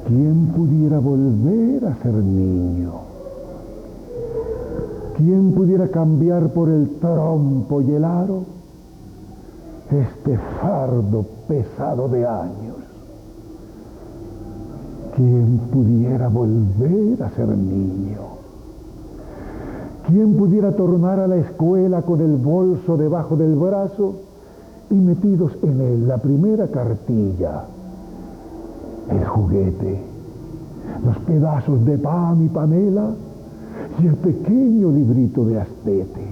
¿Quién pudiera volver a ser niño? ¿Quién pudiera cambiar por el trompo y el aro este fardo pesado de años? ¿Quién pudiera volver a ser niño? ¿Quién pudiera tornar a la escuela con el bolso debajo del brazo y metidos en él la primera cartilla, el juguete, los pedazos de pan y panela y el pequeño librito de Astete?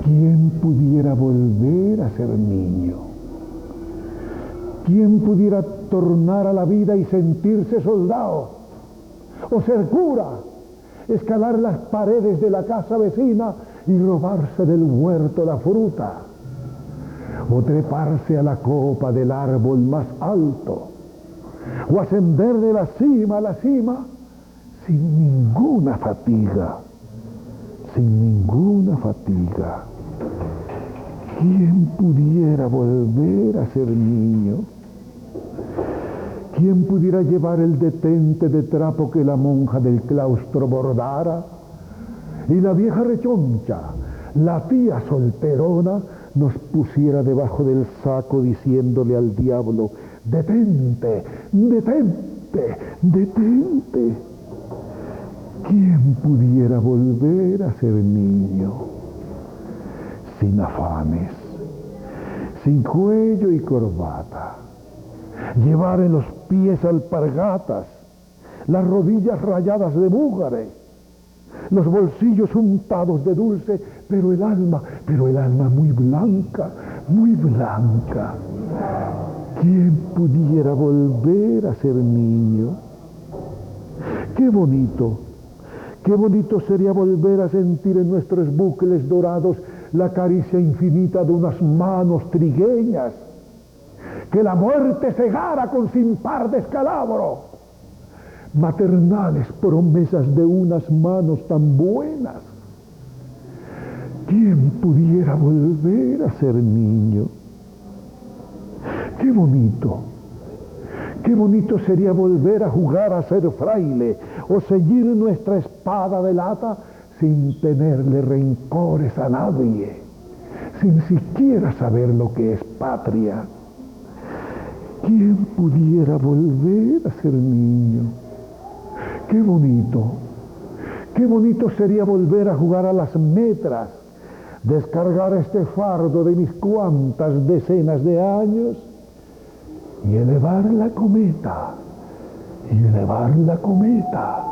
¿Quién pudiera volver a ser niño? ¿Quién pudiera tornar a la vida y sentirse soldado? ¿O ser cura? Escalar las paredes de la casa vecina y robarse del huerto la fruta. O treparse a la copa del árbol más alto. O ascender de la cima a la cima sin ninguna fatiga. Sin ninguna fatiga. ¿Quién pudiera volver a ser niño? ¿Quién pudiera llevar el detente de trapo que la monja del claustro bordara? Y la vieja rechoncha, la tía solterona, nos pusiera debajo del saco diciéndole al diablo: detente, detente, detente. ¿Quién pudiera volver a ser niño? Sin afanes, sin cuello y corbata, llevar en los pies alpargatas, las rodillas rayadas de búgare, los bolsillos untados de dulce, pero el alma muy blanca, muy blanca. ¿Quién pudiera volver a ser niño? Qué bonito sería volver a sentir en nuestros bucles dorados la caricia infinita de unas manos trigueñas, que la muerte cegara con sin par descalabro, maternales promesas de unas manos tan buenas. ¿Quién pudiera volver a ser niño? Qué bonito sería volver a jugar a ser fraile o ceñir nuestra espada de lata sin tenerle rencores a nadie, sin siquiera saber lo que es patria. ¿Quién pudiera volver a ser niño? Qué bonito sería volver a jugar a las metras, descargar este fardo de mis cuantas decenas de años y elevar la cometa, y elevar la cometa,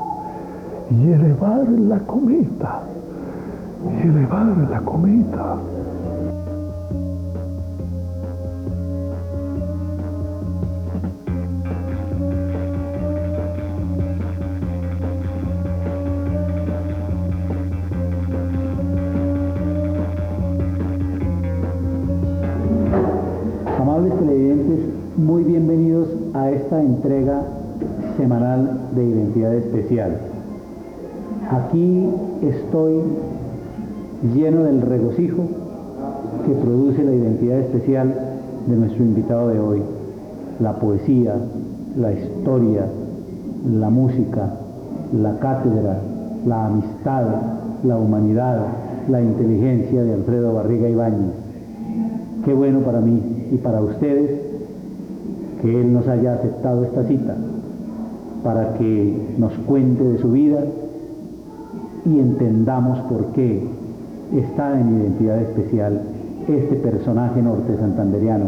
y elevar la cometa, y elevar la cometa. Amables televidentes, muy bienvenidos a esta entrega semanal de Identidad Especial. Aquí estoy lleno del regocijo que produce la identidad especial de nuestro invitado de hoy. La poesía, la historia, la música, la cátedra, la amistad, la humanidad, la inteligencia de Alfredo Barriga Ibáñez. Qué bueno para mí y para ustedes que él nos haya aceptado esta cita para que nos cuente de su vida y entendamos por qué está en Identidad Especial este personaje norte santanderiano,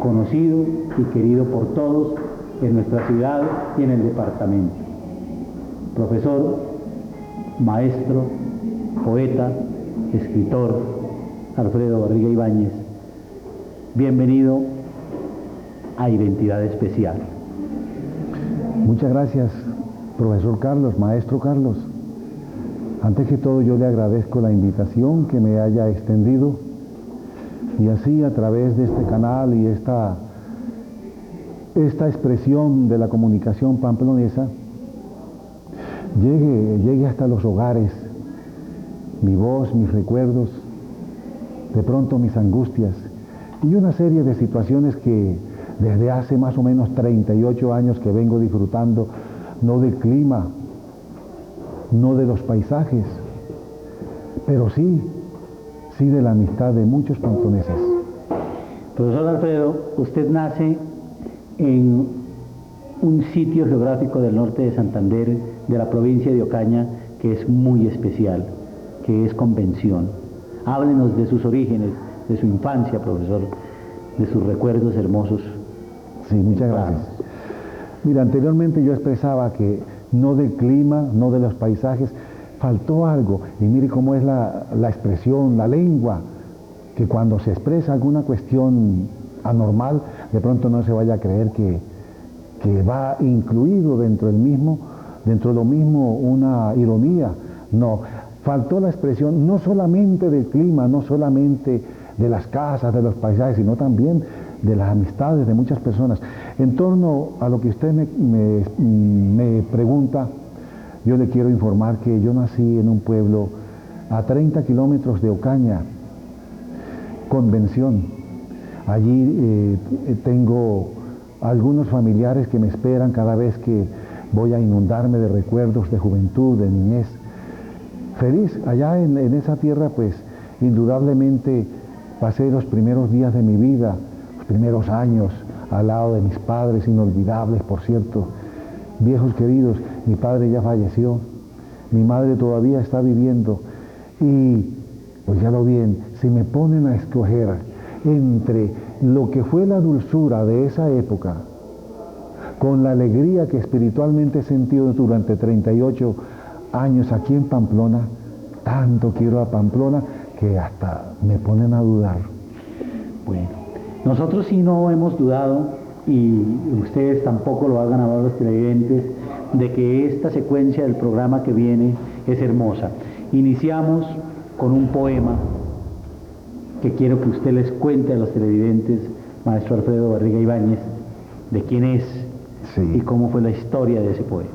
conocido y querido por todos en nuestra ciudad y en el departamento. Profesor, maestro, poeta, escritor, Alfredo Barriga Ibáñez, bienvenido a Identidad Especial. Muchas gracias, profesor Carlos, maestro Carlos. Antes que todo, yo le agradezco la invitación que me haya extendido y así a través de este canal y esta expresión de la comunicación pamplonesa llegue hasta los hogares mi voz, mis recuerdos, de pronto mis angustias y una serie de situaciones que Desde hace más o menos 38 años que vengo disfrutando, no del clima, no de los paisajes, pero sí de la amistad de muchos pamploneses. Profesor Alfredo, usted nace en un sitio geográfico del norte de Santander, de la provincia de Ocaña, que es muy especial, que es Convención. Háblenos de sus orígenes, de su infancia, profesor, de sus recuerdos hermosos. Sí, muchas gracias. Mira, anteriormente yo expresaba que no del clima, no de los paisajes, faltó algo. Y mire cómo es la expresión, la lengua, que cuando se expresa alguna cuestión anormal, de pronto no se vaya a creer que va incluido dentro de lo mismo una ironía. No, faltó la expresión no solamente del clima, no solamente de las casas, de los paisajes, sino también de las amistades de muchas personas. En torno a lo que usted me pregunta, yo le quiero informar que yo nací en un pueblo a 30 kilómetros de Ocaña, Convención. Allí tengo algunos familiares que me esperan cada vez que voy a inundarme de recuerdos de juventud, de niñez. Feliz, allá en esa tierra, pues indudablemente pasé los primeros días de mi vida, los primeros años, al lado de mis padres inolvidables, por cierto, viejos queridos. Mi padre ya falleció, mi madre todavía está viviendo, y pues ya lo bien, si me ponen a escoger entre lo que fue la dulzura de esa época, con la alegría que espiritualmente he sentido durante 38 años aquí en Pamplona, tanto quiero a Pamplona que hasta me ponen a dudar. Bueno, nosotros sí no hemos dudado, y ustedes tampoco lo hagan ahora los televidentes, de que esta secuencia del programa que viene es hermosa. Iniciamos con un poema que quiero que usted les cuente a los televidentes, maestro Alfredo Barriga Ibáñez, de quién es y cómo fue la historia de ese poema.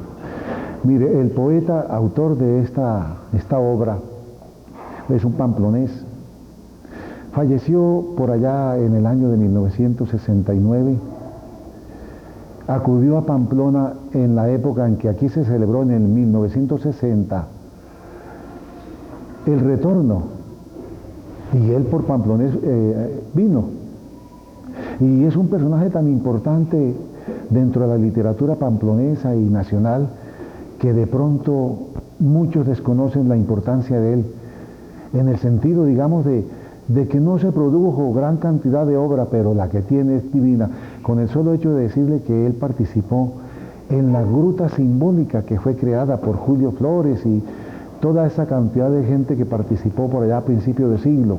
Mire, el poeta, autor de esta obra, es un pamplonés. Falleció por allá en el año de 1969. Acudió a Pamplona en la época en que aquí se celebró, en el 1960, el retorno. Y él por pamplonés vino. Y es un personaje tan importante dentro de la literatura pamplonesa y nacional que de pronto muchos desconocen la importancia de él, en el sentido, digamos, de que no se produjo gran cantidad de obra, pero la que tiene es divina, con el solo hecho de decirle que él participó en la gruta simbólica que fue creada por Julio Flores y toda esa cantidad de gente que participó por allá a principios de siglo.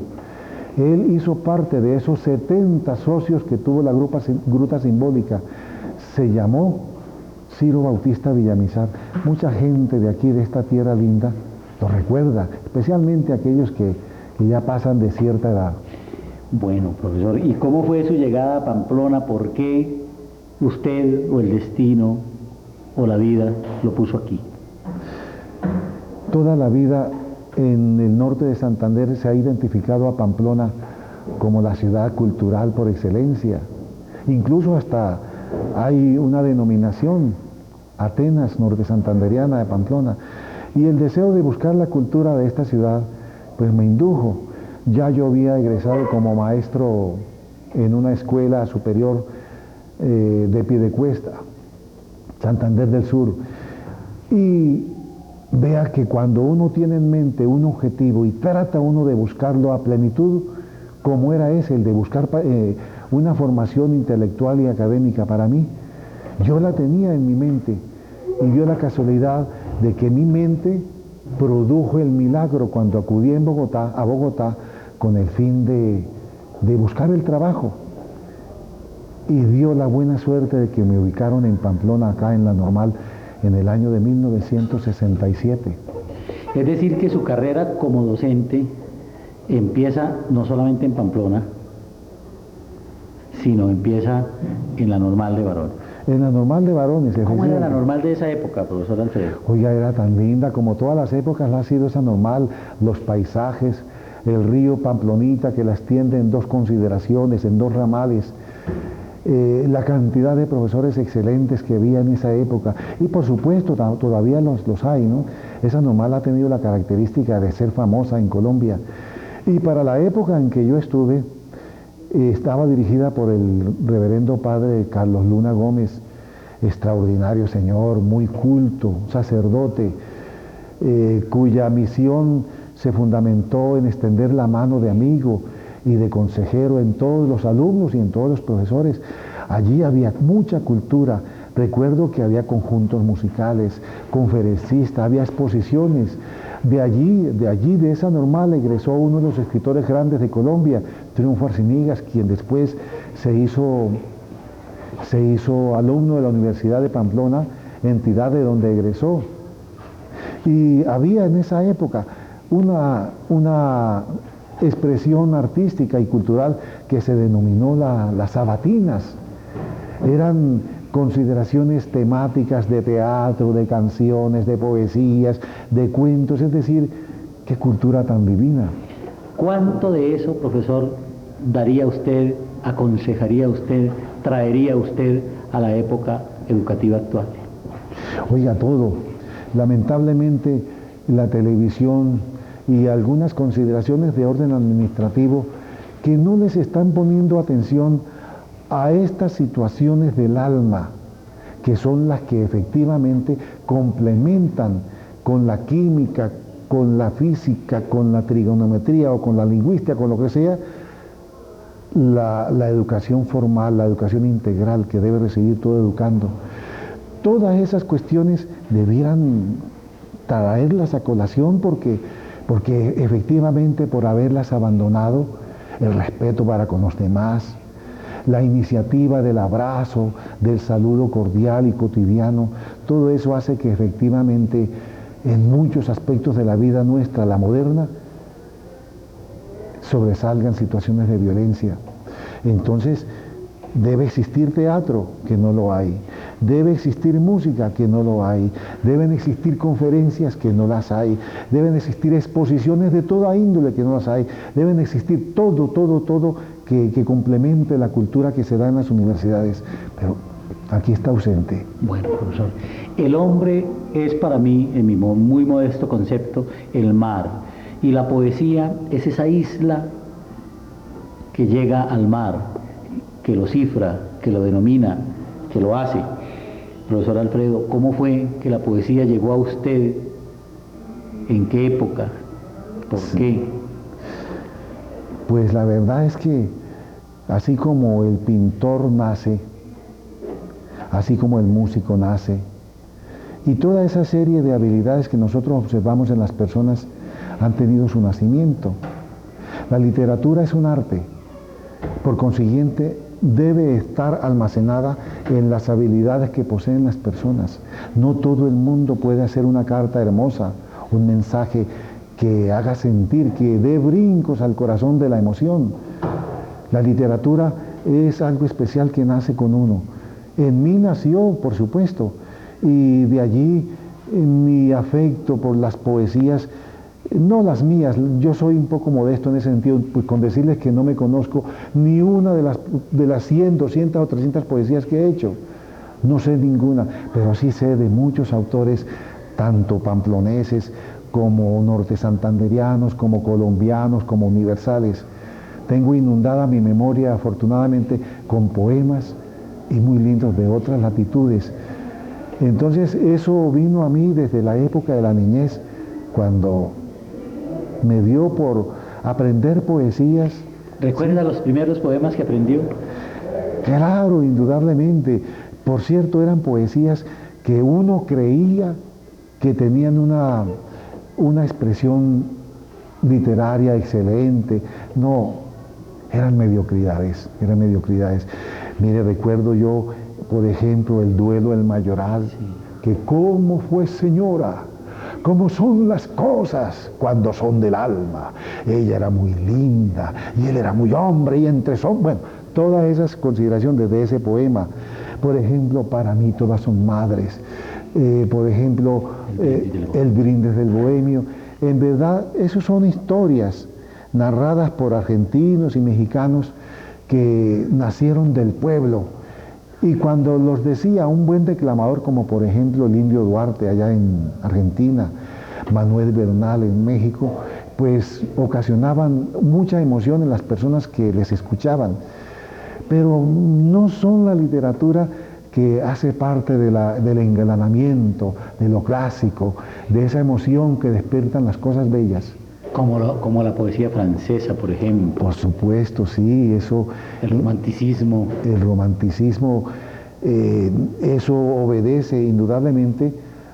Él hizo parte de esos 70 socios que tuvo la gruta simbólica. Se llamó Ciro Bautista Villamizar. Mucha gente de aquí, de esta tierra linda, lo recuerda, especialmente aquellos que ya pasan de cierta edad. Bueno, profesor, ¿y cómo fue su llegada a Pamplona? ¿Por qué usted o el destino o la vida lo puso aquí? Toda la vida en el norte de Santander se ha identificado a Pamplona como la ciudad cultural por excelencia. Incluso hasta hay una denominación, Atenas Norte Santanderiana de Pamplona. Y el deseo de buscar la cultura de esta ciudad, pues me indujo. Ya yo había egresado como maestro en una escuela superior de Piedecuesta, Santander del Sur. Y vea que cuando uno tiene en mente un objetivo y trata uno de buscarlo a plenitud, como era ese, el de buscar una formación intelectual y académica para mí, yo la tenía en mi mente, y dio la casualidad de que mi mente produjo el milagro cuando acudí a Bogotá con el fin de buscar el trabajo, y dio la buena suerte de que me ubicaron en Pamplona, acá en la Normal, en el año de 1967. Es decir, que su carrera como docente empieza no solamente en Pamplona, sino empieza en la Normal de Varones. En la Normal de Varones. ¿Cómo era la Normal de esa época, profesor Alfredo? Oiga, era tan linda, como todas las épocas la ha sido esa Normal, los paisajes, el río Pamplonita que la extiende en dos consideraciones, en dos ramales. la cantidad de profesores excelentes que había en esa época, y por supuesto todavía los hay, ¿no? Esa normal ha tenido la característica de ser famosa en Colombia, y para la época en que yo estuve, estaba dirigida por el reverendo padre Carlos Luna Gómez, extraordinario señor, muy culto, sacerdote, cuya misión se fundamentó en extender la mano de amigo y de consejero en todos los alumnos y en todos los profesores. Allí había mucha cultura. Recuerdo que había conjuntos musicales, conferencistas, había exposiciones. De esa normal egresó uno de los escritores grandes de Colombia, Triunfo Arciniegas, quien después se hizo alumno de la Universidad de Pamplona, entidad de donde egresó. Y había en esa época una expresión artística y cultural que se denominó las sabatinas. Eran consideraciones temáticas de teatro, de canciones, de poesías, de cuentos, es decir, qué cultura tan divina. ¿Cuánto de eso, profesor, daría usted, aconsejaría usted, traería usted a la época educativa actual? Oiga, todo. Lamentablemente, la televisión y algunas consideraciones de orden administrativo que no les están poniendo atención a estas situaciones del alma, que son las que efectivamente complementan con la química, con la física, con la trigonometría o con la lingüística, con lo que sea, la educación formal, la educación integral que debe recibir todo educando. Todas esas cuestiones debieran traerlas a colación porque efectivamente por haberlas abandonado, el respeto para con los demás, la iniciativa del abrazo, del saludo cordial y cotidiano, todo eso hace que efectivamente en muchos aspectos de la vida nuestra, la moderna, sobresalgan situaciones de violencia. Entonces, debe existir teatro, que no lo hay. Debe existir música, que no lo hay. Deben existir conferencias, que no las hay. Deben existir exposiciones de toda índole, que no las hay. Deben existir todo que complemente la cultura que se da en las universidades. Pero aquí está ausente. Bueno, profesor, el hombre es para mí, en mi muy modesto concepto, el mar. Y la poesía es esa isla que llega al mar, que lo cifra, que lo denomina, que lo hace. Profesor Alfredo, ¿cómo fue que la poesía llegó a usted? ¿En qué época? ¿Por qué? Pues la verdad es que así como el pintor nace, así como el músico nace, y toda esa serie de habilidades que nosotros observamos en las personas han tenido su nacimiento. La literatura es un arte, por consiguiente debe estar almacenada en las habilidades que poseen las personas. No todo el mundo puede hacer una carta hermosa, un mensaje que haga sentir, que dé brincos al corazón de la emoción. La literatura es algo especial que nace con uno. En mí nació, por supuesto, y de allí mi afecto por las poesías, no las mías, yo soy un poco modesto en ese sentido, pues con decirles que no me conozco ni una de las 100, 200 o 300 poesías que he hecho. No sé ninguna, pero sí sé de muchos autores, tanto pamploneses como norte santanderianos, como colombianos, como universales. Tengo inundada mi memoria, afortunadamente, con poemas y muy lindos de otras latitudes. Entonces eso vino a mí desde la época de la niñez, cuando me dio por aprender poesías. ¿Recuerda los primeros poemas que aprendió? Claro, indudablemente. Por cierto, eran poesías que uno creía que tenían una expresión literaria excelente. No, eran mediocridades, eran mediocridades. Mire, recuerdo yo, por ejemplo, el duelo del Mayoral, que cómo fue señora, cómo son las cosas cuando son del alma. Ella era muy linda y él era muy hombre y entre son, bueno, todas esas consideraciones de ese poema. Por ejemplo, para mí todas son madres. Por ejemplo, El brindis del bohemio. En verdad, esas son historias narradas por argentinos y mexicanos que nacieron del pueblo. Y cuando los decía un buen declamador, como por ejemplo el Indio Duarte allá en Argentina, Manuel Bernal en México, pues ocasionaban mucha emoción en las personas que les escuchaban. Pero no son la literatura que hace parte del engalanamiento, de lo clásico, de esa emoción que despiertan las cosas bellas. Como la poesía francesa, por ejemplo. Por supuesto, sí, eso... El romanticismo. El romanticismo, eso obedece indudablemente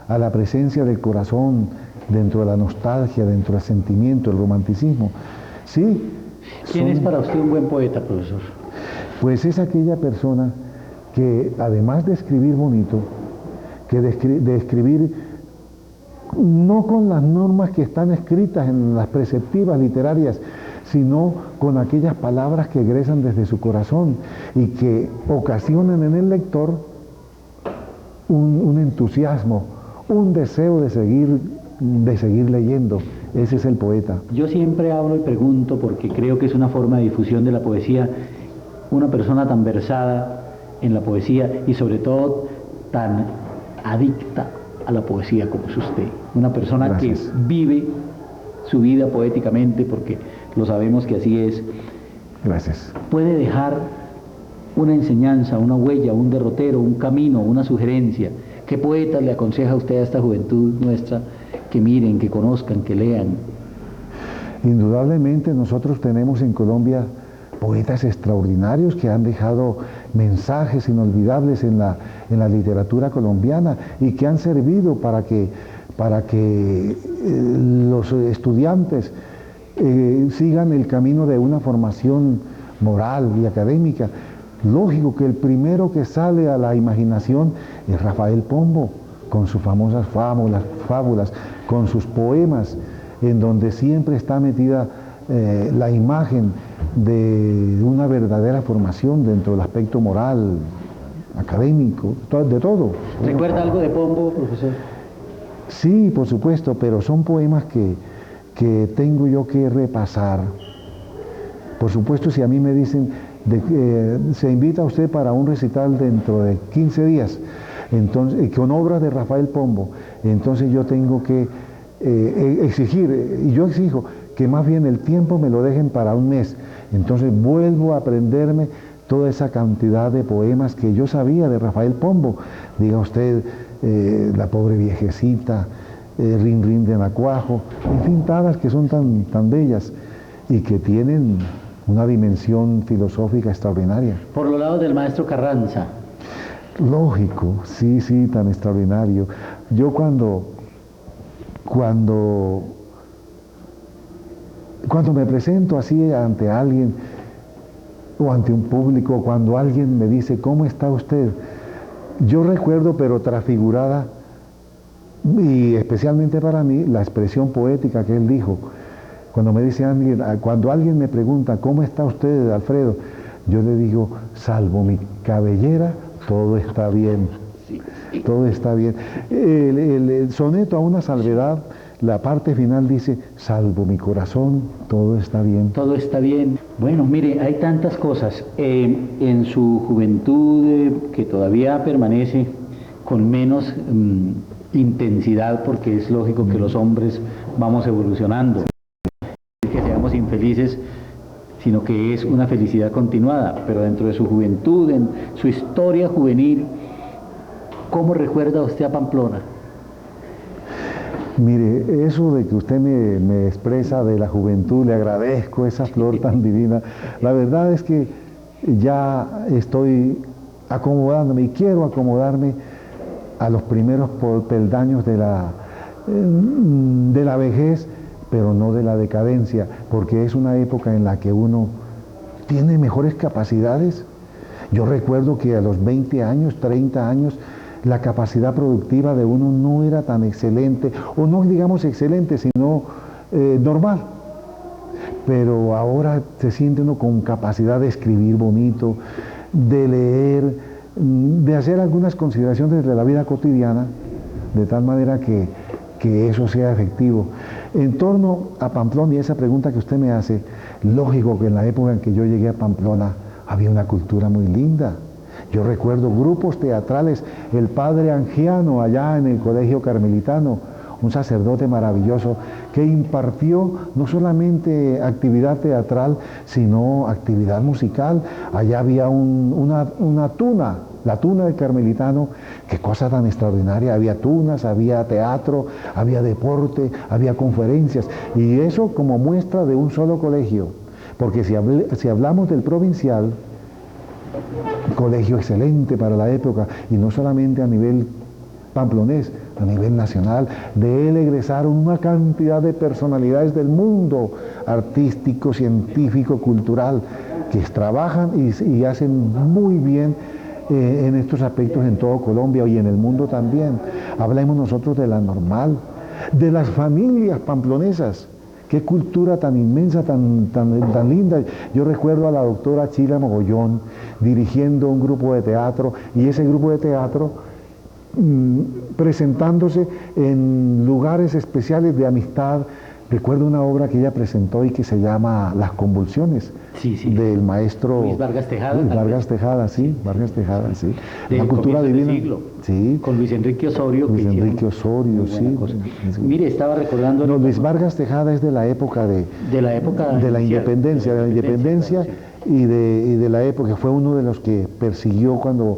a la presencia del corazón dentro de la nostalgia, dentro del sentimiento, el romanticismo. Sí. ¿Quién es para usted un buen poeta, profesor? Pues es aquella persona que, además de escribir bonito, que de escribir no con las normas que están escritas en las preceptivas literarias, sino con aquellas palabras que egresan desde su corazón y que ocasionan en el lector un entusiasmo, un deseo de seguir leyendo. Ese es el poeta. Yo siempre hablo y pregunto, porque creo que es una forma de difusión de la poesía, una persona tan versada en la poesía y sobre todo tan adicta a la poesía como es usted, una persona Gracias. que vive su vida poéticamente, porque lo sabemos que así es. Gracias. Puede dejar una enseñanza, una huella, un derrotero, un camino, una sugerencia. ¿Qué poetas le aconseja a usted a esta juventud nuestra que miren, que conozcan, que lean? Indudablemente nosotros tenemos en Colombia poetas extraordinarios que han dejado mensajes inolvidables en la literatura colombiana y que han servido para que los estudiantes sigan el camino de una formación moral y académica. Lógico que el primero que sale a la imaginación es Rafael Pombo, con sus famosas fábulas, con sus poemas, en donde siempre está metida la imagen de una verdadera formación dentro del aspecto moral, académico, de todo. ¿Recuerda algo de Pombo, profesor? Sí, por supuesto, pero son poemas que tengo yo que repasar. Por supuesto, si a mí me dicen, se invita a usted para un recital dentro de 15 días, entonces, con obras de Rafael Pombo, entonces yo tengo que exigir, y yo exijo, que más bien el tiempo me lo dejen para un mes. Entonces vuelvo a aprenderme toda esa cantidad de poemas que yo sabía de Rafael Pombo. Diga usted, La pobre viejecita, Rin Rin de Nacuajo, en fin, todas que son tan bellas y que tienen una dimensión filosófica extraordinaria. Por los lados del maestro Carranza. Lógico, sí, tan extraordinario. Yo cuando me presento así ante alguien o ante un público, cuando alguien me dice, ¿cómo está usted?, yo recuerdo, pero transfigurada, y especialmente para mí, la expresión poética que él dijo. Cuando me dice alguien, cuando alguien me pregunta, ¿cómo está usted, Alfredo?, yo le digo, salvo mi cabellera, todo está bien. Todo está bien. El soneto a una salvedad, la parte final dice, salvo mi corazón, todo está bien. Todo está bien. Bueno, mire, hay tantas cosas. En su juventud, que todavía permanece con menos intensidad, porque es lógico que los hombres vamos evolucionando, que seamos infelices, sino que es una felicidad continuada. Pero dentro de su juventud, en su historia juvenil, ¿cómo recuerda usted a Pamplona? Mire, eso de que usted me expresa de la juventud, le agradezco esa flor tan divina. La verdad es que ya estoy acomodándome y quiero acomodarme a los primeros peldaños de la vejez, pero no de la decadencia, porque es una época en la que uno tiene mejores capacidades. Yo recuerdo que a los 20 años, 30 años, la capacidad productiva de uno no era tan excelente, o no digamos excelente, sino normal. Pero ahora se siente uno con capacidad de escribir bonito, de leer, de hacer algunas consideraciones de la vida cotidiana, de tal manera que eso sea efectivo. En torno a Pamplona y esa pregunta que usted me hace, lógico que en la época en que yo llegué a Pamplona había una cultura muy linda. Yo recuerdo grupos teatrales, el padre Angiano allá en el colegio carmelitano, un sacerdote maravilloso que impartió no solamente actividad teatral, sino actividad musical. Allá había una tuna, la tuna del carmelitano, qué cosa tan extraordinaria. Había tunas, había teatro, había deporte, había conferencias, y eso como muestra de un solo colegio, porque si hablamos del provincial, colegio excelente para la época, y no solamente a nivel pamplonés, a nivel nacional. De él egresaron una cantidad de personalidades del mundo artístico, científico, cultural, que trabajan y hacen muy bien en estos aspectos en todo Colombia y en el mundo también. Hablemos nosotros de la normal, de las familias pamplonesas. Qué cultura tan inmensa, tan linda. Yo recuerdo a la doctora Chila Mogollón dirigiendo un grupo de teatro, y ese grupo de teatro presentándose en lugares especiales de amistad. Recuerdo una obra que ella presentó y que se llama Las Convulsiones, del maestro Luis Vargas Tejada. Luis Vargas Tejada, sí, Vargas Tejada, sí. La cultura divina. Siglo, sí. Con Luis Enrique Osorio. Luis Enrique Osorio, sí. Mire, estaba recordando... No, Luis Vargas Tejada es de la época de la independencia, claro, y de la época, fue uno de los que persiguió cuando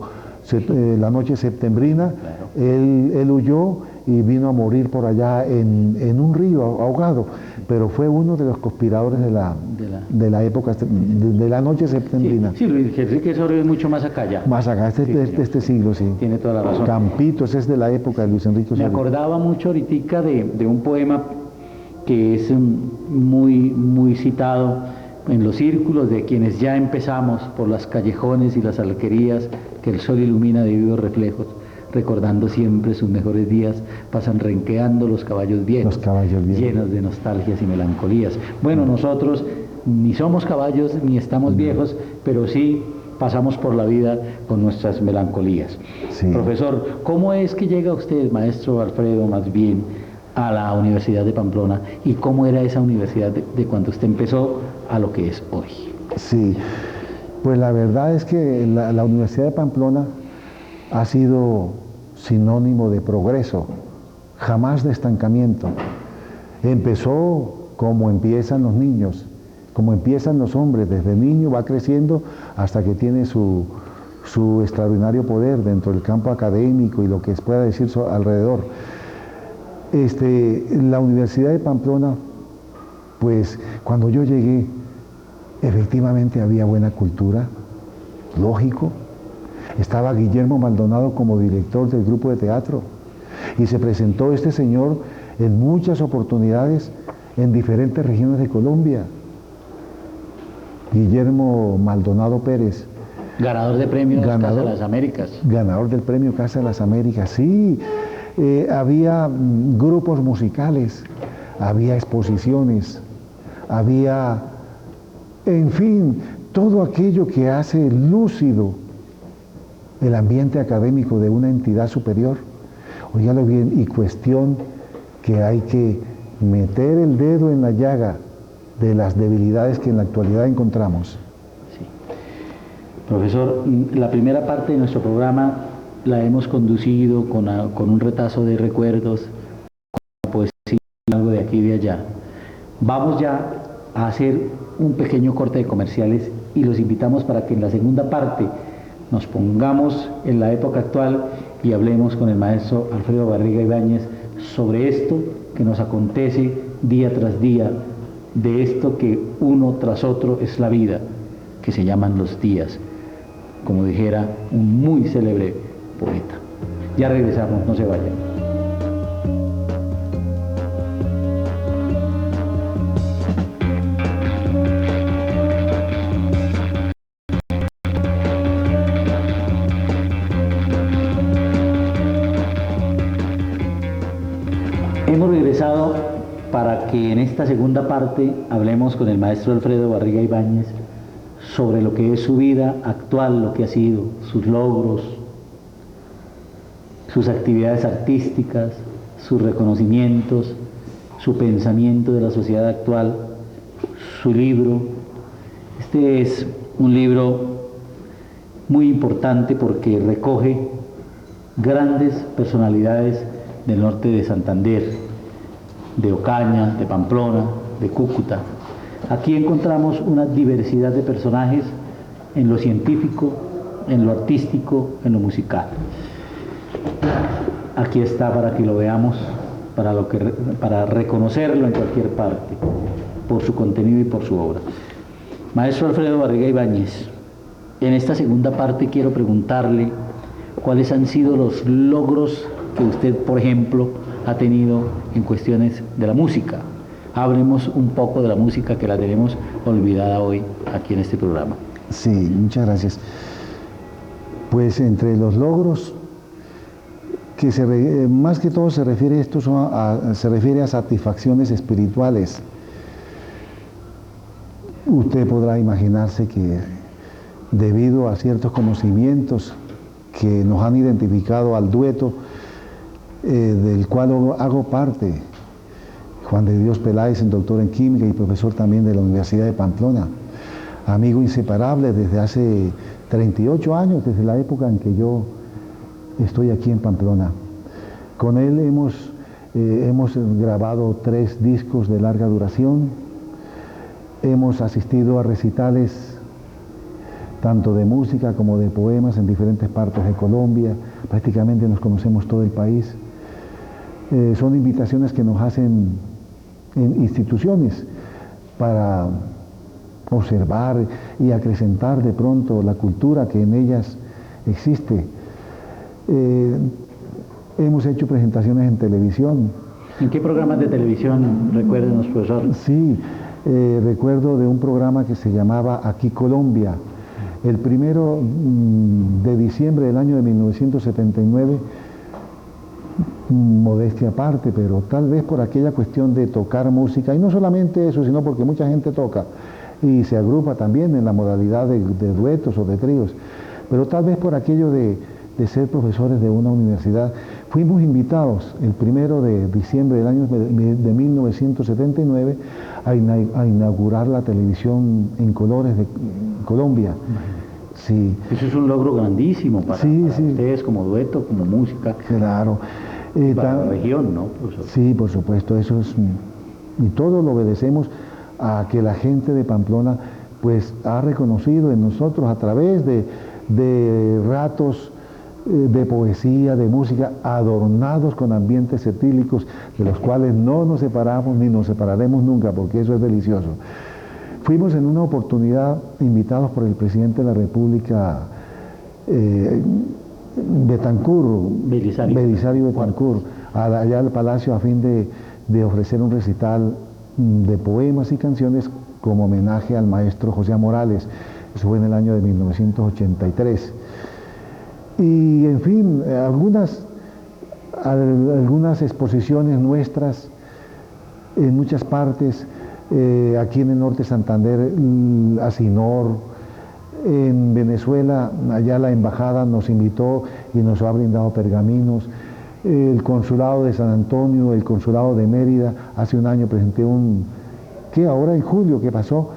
la noche septembrina. Claro. Él huyó y vino a morir por allá en un río ahogado, pero fue uno de los conspiradores de la época, de la noche septembrina. Sí, Luis Enrique Osorio es mucho más acá ya. Más acá, este siglo, sí. Tiene toda la razón. Campito, ese es de la época de Luis Enrique Osorio. Me acordaba mucho ahorita de un poema que es muy citado en los círculos de quienes ya empezamos por las callejones y las alquerías que el sol ilumina de vivos reflejos. Recordando siempre sus mejores días, pasan renqueando los caballos viejos, llenos de nostalgias y melancolías. Bueno, nosotros ni somos caballos ni estamos viejos, pero sí pasamos por la vida con nuestras melancolías. Sí. Profesor, ¿cómo es que llega usted, maestro Alfredo, más bien, a la Universidad de Pamplona? ¿Y cómo era esa universidad de cuando usted empezó a lo que es hoy? Sí, pues la verdad es que la Universidad de Pamplona ha sido sinónimo de progreso, jamás de estancamiento. Empezó como empiezan los niños, como empiezan los hombres. Desde niño va creciendo hasta que tiene su extraordinario poder dentro del campo académico y lo que pueda decir alrededor. La Universidad de Pamplona, pues cuando yo llegué, efectivamente había buena cultura, lógico. Estaba Guillermo Maldonado como director del grupo de teatro, y se presentó este señor en muchas oportunidades en diferentes regiones de Colombia. Guillermo Maldonado Pérez. Ganador de premios Casa de las Américas. Ganador del premio Casa de las Américas, sí. Había grupos musicales, había exposiciones, había, en fin, todo aquello que hace lúcido el ambiente académico de una entidad superior. Óigalo bien, y cuestión que hay que meter el dedo en la llaga de las debilidades que en la actualidad encontramos. Sí. Profesor, la primera parte de nuestro programa la hemos conducido con un retazo de recuerdos, con poesía, algo de aquí y de allá. Vamos ya a hacer un pequeño corte de comerciales y los invitamos para que en la segunda parte nos pongamos en la época actual y hablemos con el maestro Alfredo Barriga Ibáñez sobre esto que nos acontece día tras día, de esto que uno tras otro es la vida, que se llaman los días, como dijera un muy célebre poeta. Ya regresamos, no se vayan. Hemos regresado para que en esta segunda parte hablemos con el maestro Alfredo Barriga Ibáñez sobre lo que es su vida actual, lo que ha sido, sus logros, sus actividades artísticas, sus reconocimientos, su pensamiento de la sociedad actual, su libro. Este es un libro muy importante porque recoge grandes personalidades del norte de Santander, de Ocaña, de Pamplona, de Cúcuta. Aquí encontramos una diversidad de personajes en lo científico, en lo artístico, en lo musical. Aquí está para que lo veamos, para reconocerlo en cualquier parte, por su contenido y por su obra. Maestro Alfredo Barriga Ibáñez, en esta segunda parte quiero preguntarle cuáles han sido los logros que usted, por ejemplo, ha tenido en cuestiones de la música. Hablemos un poco de la música, que la tenemos olvidada hoy aquí en este programa. Sí, muchas gracias. Pues entre los logros, más que todo se refiere a satisfacciones espirituales. Usted podrá imaginarse que debido a ciertos conocimientos que nos han identificado al dueto del cual hago parte, Juan de Dios Peláez, doctor en química y profesor también de la Universidad de Pamplona, amigo inseparable desde hace 38 años, desde la época en que yo estoy aquí en Pamplona. Con él hemos grabado 3 discos de larga duración, hemos asistido a recitales tanto de música como de poemas en diferentes partes de Colombia, prácticamente nos conocemos todo el país. Son invitaciones que nos hacen en instituciones para observar y acrecentar de pronto la cultura que en ellas existe. Hemos hecho presentaciones en televisión. ¿En qué programas de televisión, recuérdenos, profesor? Sí, recuerdo de un programa que se llamaba Aquí Colombia. El 1 de diciembre del año de 1979, modestia aparte, pero tal vez por aquella cuestión de tocar música, y no solamente eso, sino porque mucha gente toca y se agrupa también en la modalidad de duetos o de tríos, pero tal vez por aquello de ser profesores de una universidad, fuimos invitados el 1 de diciembre del año de 1979 a inaugurar la televisión en colores de Colombia. Sí. Eso es un logro grandísimo para ustedes como dueto, como música. Claro. Para la región, ¿no, profesor? Sí, por supuesto, eso es, y todo lo obedecemos a que la gente de Pamplona pues ha reconocido en nosotros a través de ratos de poesía, de música, adornados con ambientes etílicos, de los cuales no nos separamos ni nos separaremos nunca, porque eso es delicioso. Fuimos en una oportunidad invitados por el presidente de la República, Belisario Betancur, allá al Palacio a fin de ofrecer un recital de poemas y canciones como homenaje al maestro José Morales. Eso fue en el año de 1983. Y en fin, algunas exposiciones nuestras en muchas partes, aquí en el norte de Santander, Asinor, en Venezuela, allá la embajada nos invitó y nos ha brindado pergaminos, el consulado de San Antonio, el consulado de Mérida, hace un año presenté ahora en julio que pasó,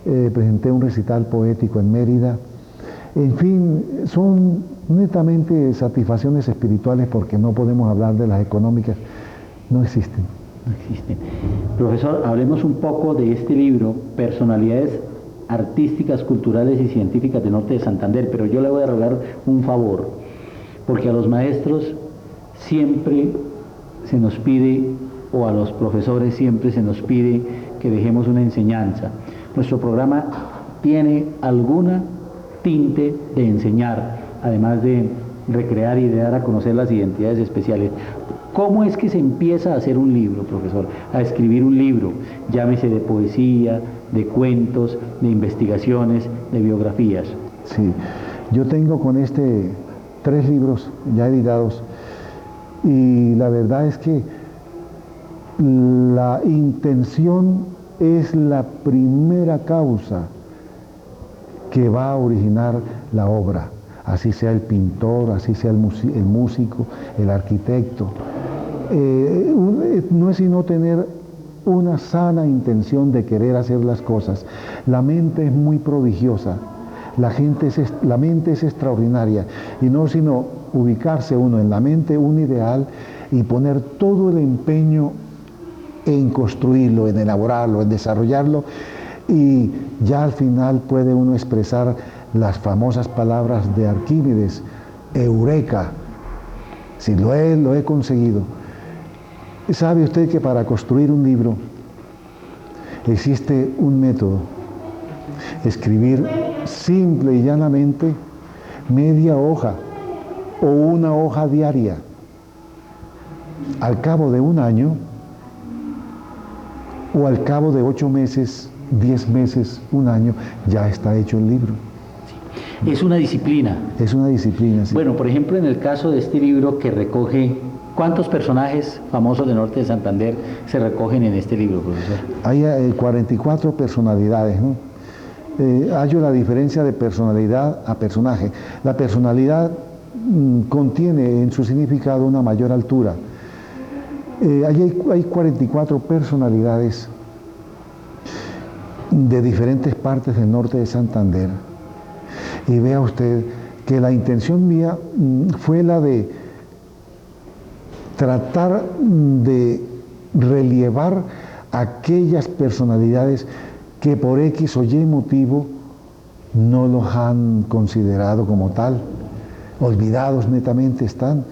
presenté un recital poético en Mérida. En fin, son netamente satisfacciones espirituales porque no podemos hablar de las económicas, no existen. No existen. Profesor, hablemos un poco de este libro, Personalidades Artísticas, Culturales y Científicas del Norte de Santander, pero yo le voy a rogar un favor, porque a los maestros siempre se nos pide, o a los profesores siempre se nos pide que dejemos una enseñanza. Nuestro programa tiene alguna tinte de enseñar, además de recrear y de dar a conocer las identidades especiales. ¿Cómo es que se empieza a hacer un libro, profesor? A escribir un libro, llámese de poesía, de cuentos, de investigaciones, de biografías. Sí, yo tengo con 3 libros ya editados y la verdad es que la intención es la primera causa que va a originar la obra, así sea el pintor, así sea el músico, el arquitecto. No es sino tener una sana intención de querer hacer las cosas. La mente es muy prodigiosa. La mente es extraordinaria, y no sino ubicarse uno en la mente un ideal y poner todo el empeño en construirlo, en elaborarlo, en desarrollarlo, y ya al final puede uno expresar las famosas palabras de Arquímedes: eureka, si lo he conseguido. ¿Sabe usted que para construir un libro existe un método? Escribir simple y llanamente media hoja o una hoja diaria. Al cabo de un año, o al cabo de 8 meses, 10 meses, un año, ya está hecho el libro. Es una disciplina. Es una disciplina, sí. Bueno, por ejemplo, en el caso de este libro que recoge, ¿cuántos personajes famosos del norte de Santander se recogen en este libro, profesor? Hay 44 personalidades, ¿no? Hallo la diferencia de personalidad a personaje. La personalidad contiene en su significado una mayor altura. Allí hay 44 personalidades de diferentes partes del norte de Santander. Y vea usted que la intención mía fue la de tratar de relievar aquellas personalidades que por X o Y motivo no los han considerado como tal, olvidados netamente están.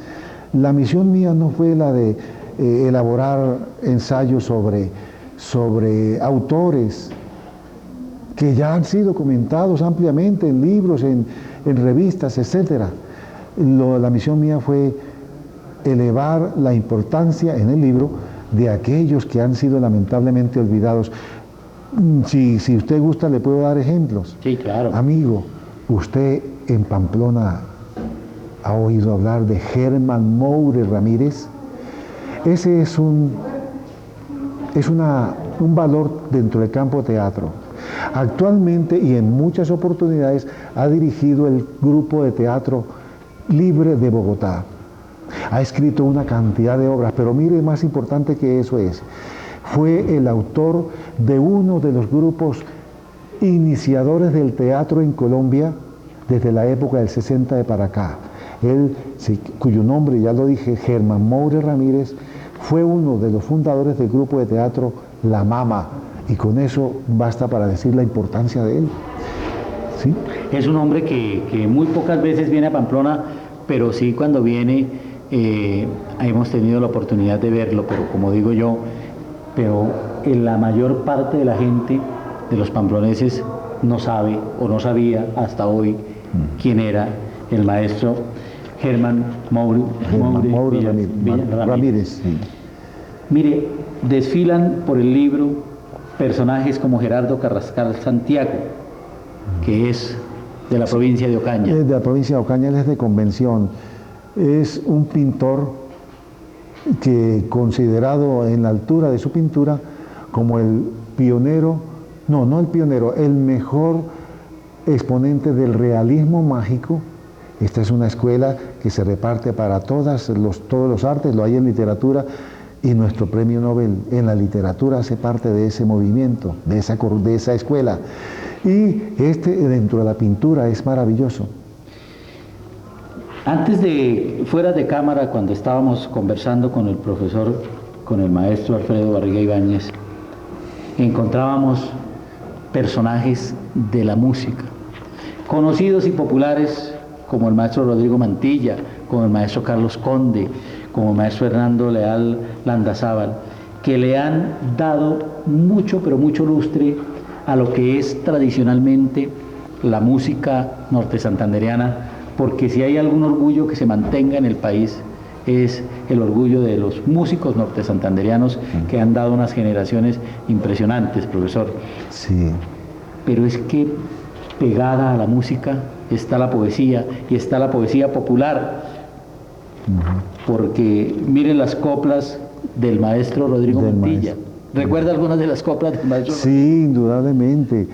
La misión mía no fue la de elaborar ensayos sobre autores que ya han sido comentados ampliamente en libros, en revistas, etc. La misión mía fue elevar la importancia en el libro de aquellos que han sido lamentablemente olvidados. Si usted gusta, le puedo dar ejemplos. Sí, claro. Amigo, usted en Pamplona ha oído hablar de Germán Moure Ramírez. Ese es un valor dentro del campo teatro. Actualmente y en muchas oportunidades ha dirigido el grupo de teatro Libre de Bogotá. Ha escrito una cantidad de obras, pero mire, más importante que eso fue el autor de uno de los grupos iniciadores del teatro en Colombia desde la época del 60 de para acá. Él, cuyo nombre ya lo dije, Germán Moure Ramírez, fue uno de los fundadores del grupo de teatro La Mama, y con eso basta para decir la importancia de él. ¿Sí? Es un hombre que muy pocas veces viene a Pamplona, pero sí cuando viene hemos tenido la oportunidad de verlo, pero como digo yo, pero la mayor parte de la gente, de los pamploneses, no sabe o no sabía hasta hoy quién era el maestro Germán Moure Ramírez. Sí. Mire, desfilan por el libro personajes como Gerardo Carrascal Santiago, que es de la provincia de Ocaña. De la provincia de Ocaña, él es de Convención. Es un pintor que, considerado en la altura de su pintura como el pionero, no el pionero, el mejor exponente del realismo mágico. Esta es una escuela que se reparte para todos los artes, lo hay en literatura, y nuestro premio Nobel en la literatura hace parte de ese movimiento, de esa escuela. Y dentro de la pintura es maravilloso. Antes de, fuera de cámara, cuando estábamos conversando con el profesor, con el maestro Alfredo Barriga Ibáñez, encontrábamos personajes de la música, conocidos y populares, como el maestro Rodrigo Mantilla, como el maestro Carlos Conde, como el maestro Hernando Leal Landazábal, que le han dado mucho, pero mucho lustre a lo que es tradicionalmente la música norte santandereana, porque si hay algún orgullo que se mantenga en el país, es el orgullo de los músicos norte santandereanos que han dado unas generaciones impresionantes, profesor. Sí. Pero es que pegada a la música está la poesía, y está la poesía popular, porque miren las coplas del maestro Rodrigo Mantilla. ¿Recuerda algunas de las coplas del maestro? Sí, indudablemente.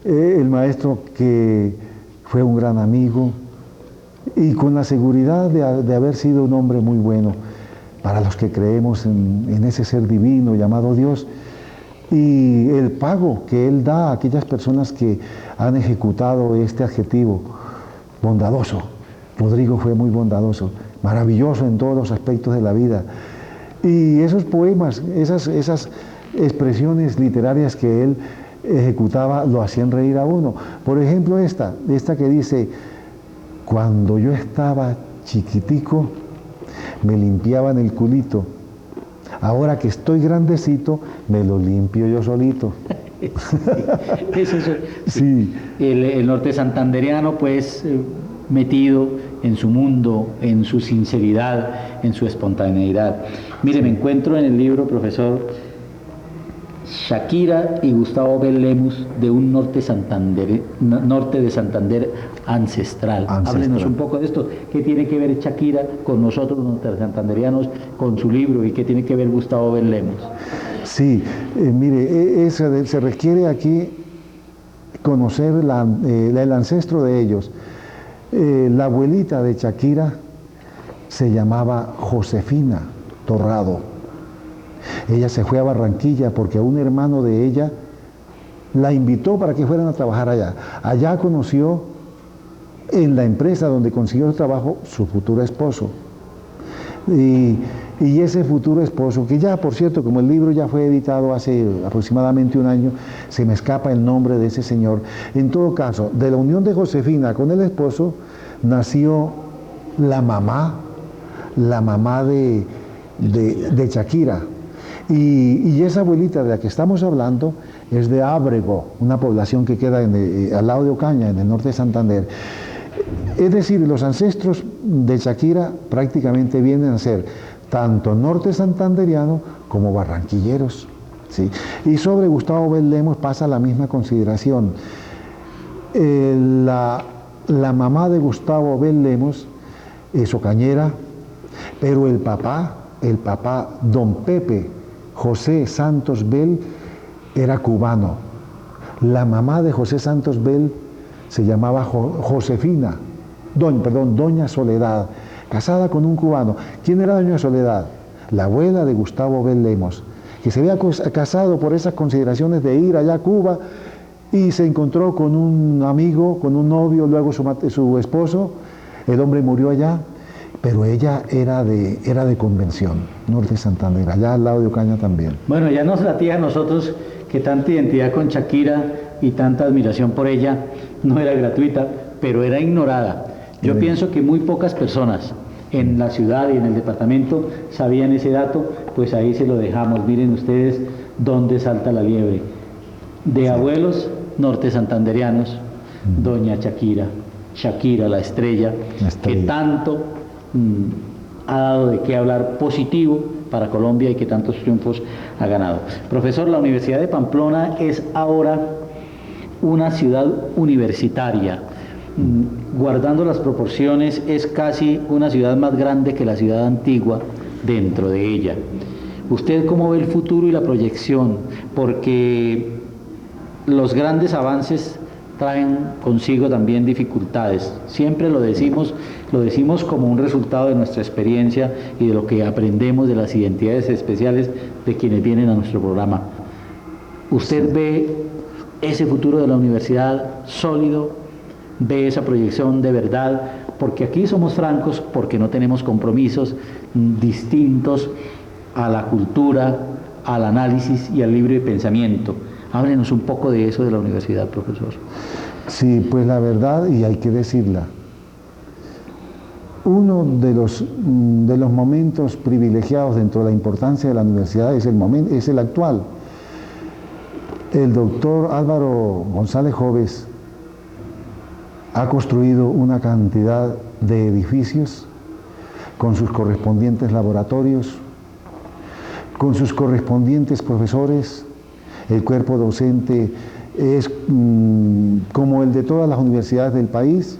El maestro, que fue un gran amigo y con la seguridad de haber sido un hombre muy bueno, para los que creemos en ese ser divino llamado Dios, y el pago que él da a aquellas personas que han ejecutado este adjetivo, bondadoso. Rodrigo fue muy bondadoso, maravilloso en todos los aspectos de la vida. Y esos poemas, esas expresiones literarias que él ejecutaba, lo hacían reír a uno. Por ejemplo, esta que dice: cuando yo estaba chiquitico, me limpiaban el culito. Ahora que estoy grandecito, me lo limpio yo solito. Sí. El norte santandereano, pues, metido en su mundo, en su sinceridad, en su espontaneidad. Mire, me encuentro en el libro, profesor, Shakira y Gustavo Bel Lemus, de un norte de Santander ancestral. Háblenos un poco de esto. ¿Qué tiene que ver Shakira con nosotros, los norte santanderianos, con su libro? ¿Y qué tiene que ver Gustavo Bel Lemus? Sí, mire, se requiere aquí conocer el ancestro de ellos. La abuelita de Shakira se llamaba Josefina Torrado. Ella se fue a Barranquilla porque un hermano de ella la invitó para que fueran a trabajar allá. Allá conoció, en la empresa donde consiguió el trabajo, su futuro esposo. Y ese futuro esposo, que ya, por cierto, como el libro ya fue editado hace aproximadamente un año, se me escapa el nombre de ese señor. En todo caso, de la unión de Josefina con el esposo, nació la mamá de Shakira. Y esa abuelita de la que estamos hablando es de Ábrego, una población que queda al lado de Ocaña, en el norte de Santander. Es decir, los ancestros de Shakira prácticamente vienen a ser tanto norte santanderiano como barranquilleros, ¿sí? Y sobre Gustavo Bel Lemus pasa la misma consideración. La mamá de Gustavo Bel Lemus es ocañera, pero el papá, don Pepe José Santos Bel, era cubano. La mamá de José Santos Bel se llamaba Doña Soledad, casada con un cubano. ¿Quién era Doña Soledad? La abuela de Gustavo Bel Lemus, que se había casado por esas consideraciones de ir allá a Cuba y se encontró con un amigo, con un novio, luego su esposo. El hombre murió allá, pero ella era de Convención, norte de Santander, allá al lado de Ocaña también. Bueno, ya nos latía a nosotros que tanta identidad con Shakira y tanta admiración por ella no era gratuita, pero era ignorada. Yo pienso que muy pocas personas en la ciudad y en el departamento sabían ese dato, pues ahí se lo dejamos. Miren ustedes dónde salta la liebre. De abuelos norte santanderianos, doña Shakira, la estrella, que tanto ha dado de qué hablar positivo para Colombia y que tantos triunfos ha ganado. Profesor, la Universidad de Pamplona es ahora una ciudad universitaria. Guardando las proporciones, es casi una ciudad más grande que la ciudad antigua dentro de ella. ¿Usted cómo ve el futuro y la proyección? Porque los grandes avances traen consigo también dificultades. Siempre lo decimos como un resultado de nuestra experiencia y de lo que aprendemos de las identidades especiales de quienes vienen a nuestro programa. ¿Usted ve ese futuro de la universidad sólido? ¿Ve esa proyección de verdad? Porque aquí somos francos, porque no tenemos compromisos distintos a la cultura, al análisis y al libre pensamiento. Háblenos un poco de eso de la universidad, profesor. Sí, pues la verdad, y hay que decirla, uno de los momentos privilegiados dentro de la importancia de la universidad es el actual. El doctor Álvaro González Jóvez ha construido una cantidad de edificios con sus correspondientes laboratorios, con sus correspondientes profesores. El cuerpo docente es como el de todas las universidades del país,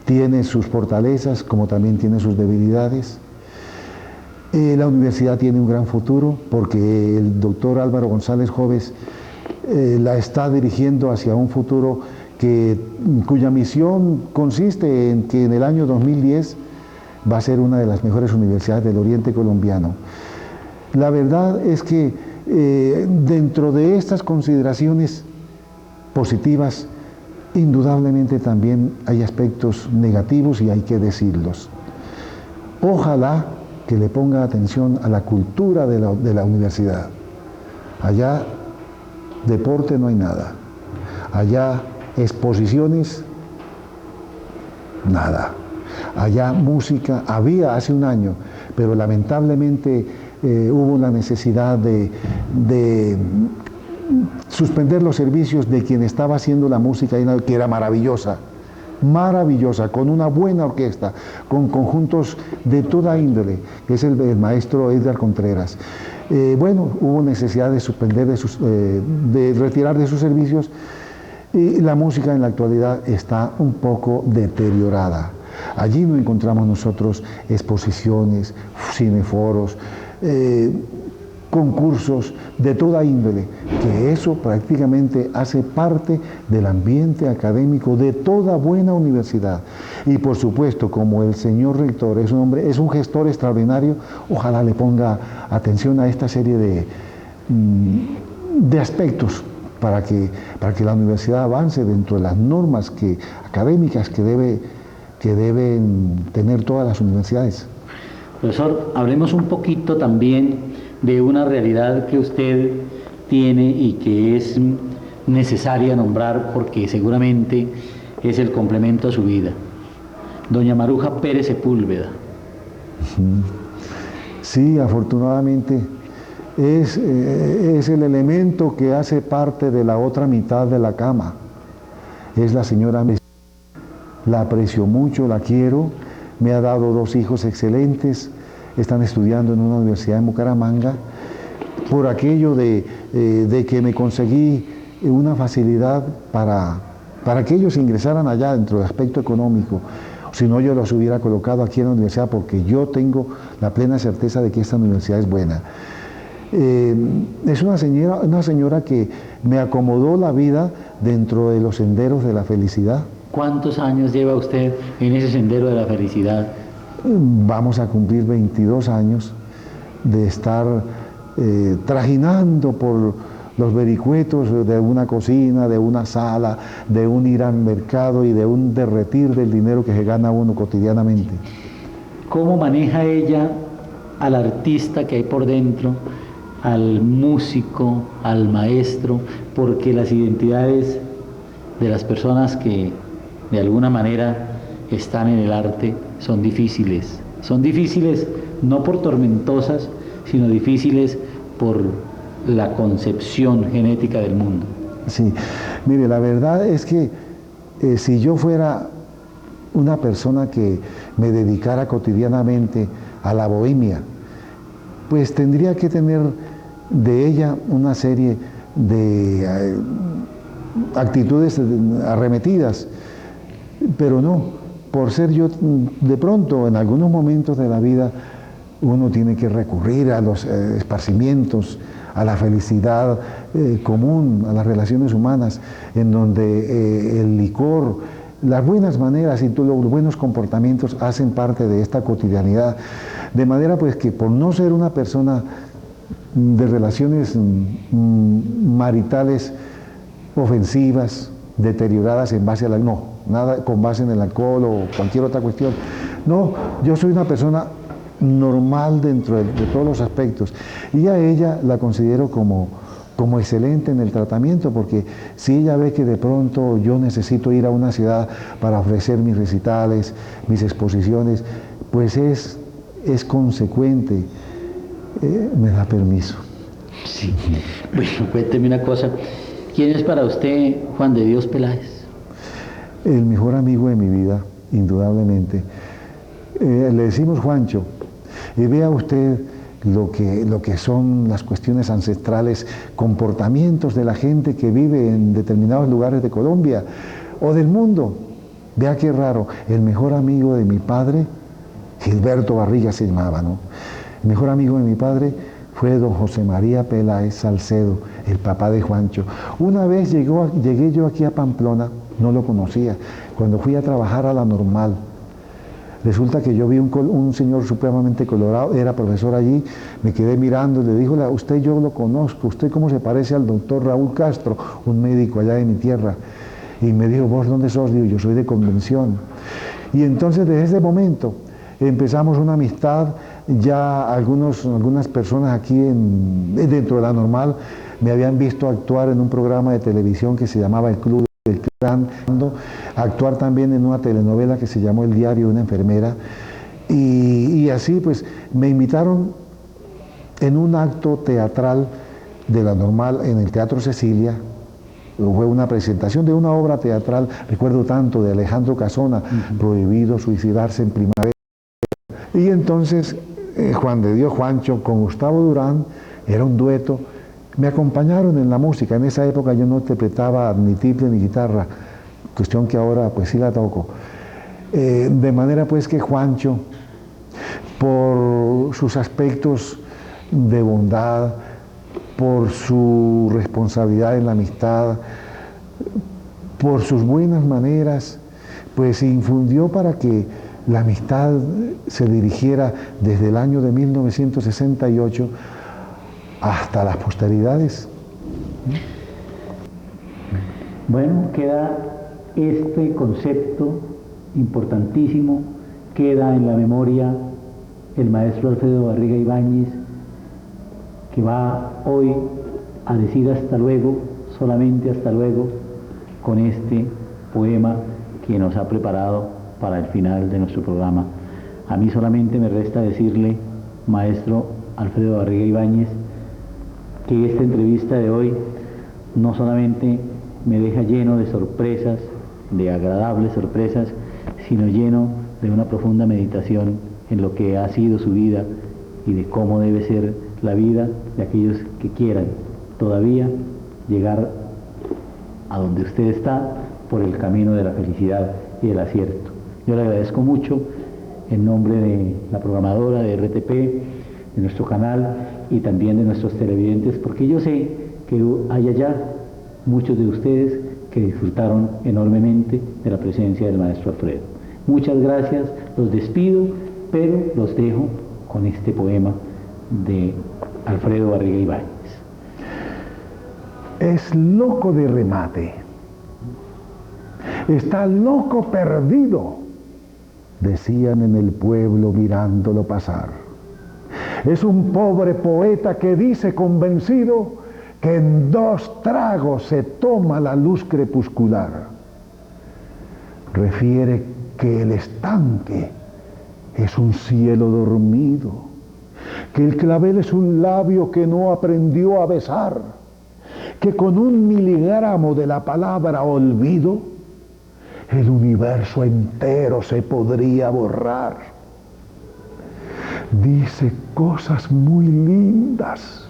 tiene sus fortalezas como también tiene sus debilidades. La universidad tiene un gran futuro porque el doctor Álvaro González Jóvez la está dirigiendo hacia un futuro cuya misión consiste en que en el año 2010 va a ser una de las mejores universidades del oriente colombiano. La verdad es que dentro de estas consideraciones positivas, indudablemente también hay aspectos negativos y hay que decirlos. Ojalá que le ponga atención a la cultura de la universidad. Allá deporte no hay nada. Allá exposiciones, nada. Allá música había hace un año, pero lamentablemente hubo la necesidad de suspender los servicios de quien estaba haciendo la música, que era maravillosa, maravillosa, con una buena orquesta, con conjuntos de toda índole, que es el maestro Edgar Contreras. Bueno, hubo necesidad de suspender, de retirar de sus servicios, y la música en la actualidad está un poco deteriorada. Allí no encontramos nosotros exposiciones, cineforos, concursos de toda índole, que eso prácticamente hace parte del ambiente académico de toda buena universidad. Y por supuesto, como el señor rector es un gestor extraordinario, ojalá le ponga atención a esta serie de aspectos para que la universidad avance dentro de las normas académicas que deben tener todas las universidades. Profesor, hablemos un poquito también de una realidad que usted tiene y que es necesaria nombrar porque seguramente es el complemento a su vida. Doña Maruja Pérez Sepúlveda. Sí, afortunadamente es el elemento que hace parte de la otra mitad de la cama. Es la señora, la aprecio mucho, la quiero, me ha dado 2 hijos excelentes, están estudiando en una universidad en Bucaramanga, por aquello de que me conseguí una facilidad para que ellos ingresaran allá dentro del aspecto económico. Si no, yo los hubiera colocado aquí en la universidad porque yo tengo la plena certeza de que esta universidad es buena. Es una señora que me acomodó la vida dentro de los senderos de la felicidad. ¿Cuántos años lleva usted en ese sendero de la felicidad? Vamos a cumplir 22 años de estar trajinando por los vericuetos de una cocina, de una sala, de un ir al mercado y de un derretir del dinero que se gana uno cotidianamente. ¿Cómo maneja ella al artista que hay por dentro, al músico, al maestro? Porque las identidades de las personas que de alguna manera están en el arte son difíciles no por tormentosas, sino difíciles por la concepción genética del mundo. Sí, mire, la verdad es que si yo fuera una persona que me dedicara cotidianamente a la bohemia, pues tendría que tener de ella una serie de actitudes arremetidas, pero no. Por ser yo, de pronto, en algunos momentos de la vida, uno tiene que recurrir a los esparcimientos, a la felicidad común, a las relaciones humanas, en donde el licor, las buenas maneras y todos los buenos comportamientos hacen parte de esta cotidianidad. De manera pues que por no ser una persona de relaciones maritales ofensivas, deterioradas en base a la... No, nada con base en el alcohol o cualquier otra cuestión. No, yo soy una persona normal dentro de todos los aspectos y a ella la considero como excelente en el tratamiento, porque si ella ve que de pronto yo necesito ir a una ciudad para ofrecer mis recitales, mis exposiciones, pues es consecuente, me da permiso. Sí. Bueno, cuénteme una cosa, ¿quién es para usted Juan de Dios Peláez? El mejor amigo de mi vida, indudablemente. Le decimos Juancho, y vea usted lo que son las cuestiones ancestrales, comportamientos de la gente que vive en determinados lugares de Colombia o del mundo. Vea qué raro, el mejor amigo de mi padre, Gilberto Barriga se llamaba, ¿no? El mejor amigo de mi padre fue don José María Peláez Salcedo, el papá de Juancho. Una vez llegué yo aquí a Pamplona, no lo conocía, cuando fui a trabajar a la Normal. Resulta que yo vi un señor supremamente colorado, era profesor allí, me quedé mirando y le dijo, usted yo lo conozco, usted cómo se parece al doctor Raúl Castro, un médico allá de mi tierra. Y me dijo, ¿vos dónde sos? Digo, yo soy de Convención. Y entonces desde ese momento empezamos una amistad, ya algunas personas aquí dentro de la normal me habían visto actuar en un programa de televisión que se llamaba El Club del Clan, actuar también en una telenovela que se llamó El Diario de una Enfermera, y así pues me invitaron en un acto teatral de la normal en el Teatro Cecilia. Fue una presentación de una obra teatral, recuerdo tanto, de Alejandro Casona, Prohibido suicidarse en primavera. Y entonces Juan de Dios Juancho con Gustavo Durán, era un dueto, me acompañaron en la música. En esa época yo no interpretaba ni tiple ni guitarra, cuestión que ahora pues sí la toco. De manera pues que Juancho, por sus aspectos de bondad, por su responsabilidad en la amistad, por sus buenas maneras, pues infundió para que la amistad se dirigiera desde el año de 1968 hasta las posteridades. Bueno, queda este concepto importantísimo, queda en la memoria el maestro Alfredo Barriga Ibáñez, que va hoy a decir hasta luego, solamente hasta luego, con este poema que nos ha preparado para el final de nuestro programa. A mí solamente me resta decirle, maestro Alfredo Barriga Ibáñez, que esta entrevista de hoy no solamente me deja lleno de sorpresas, de agradables sorpresas, sino lleno de una profunda meditación en lo que ha sido su vida y de cómo debe ser la vida de aquellos que quieran todavía llegar a donde usted está por el camino de la felicidad y el acierto. Yo le agradezco mucho en nombre de la programadora de RTP, de nuestro canal y también de nuestros televidentes, porque yo sé que hay allá muchos de ustedes que disfrutaron enormemente de la presencia del maestro Alfredo. Muchas gracias, los despido, pero los dejo con este poema de Alfredo Barriga Ibáñez. Es loco de remate, está loco perdido, decían en el pueblo mirándolo pasar. Es un pobre poeta que dice convencido que en 2 tragos se toma la luz crepuscular. Refiere que el estanque es un cielo dormido, que el clavel es un labio que no aprendió a besar, que con 1 miligramo de la palabra olvido, el universo entero se podría borrar. Dice cosas muy lindas,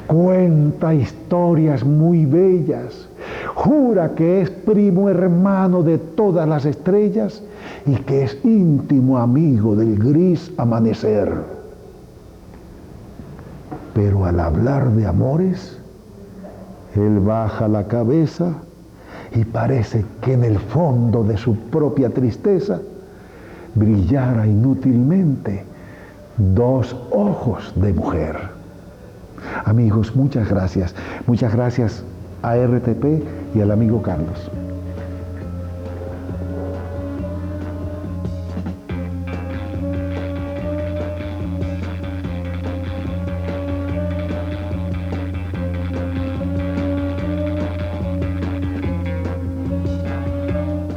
cuenta historias muy bellas, jura que es primo hermano de todas las estrellas y que es íntimo amigo del gris amanecer. Pero al hablar de amores, él baja la cabeza y parece que en el fondo de su propia tristeza brillara inútilmente 2 ojos de mujer. Amigos, muchas gracias a RTP y al amigo Carlos.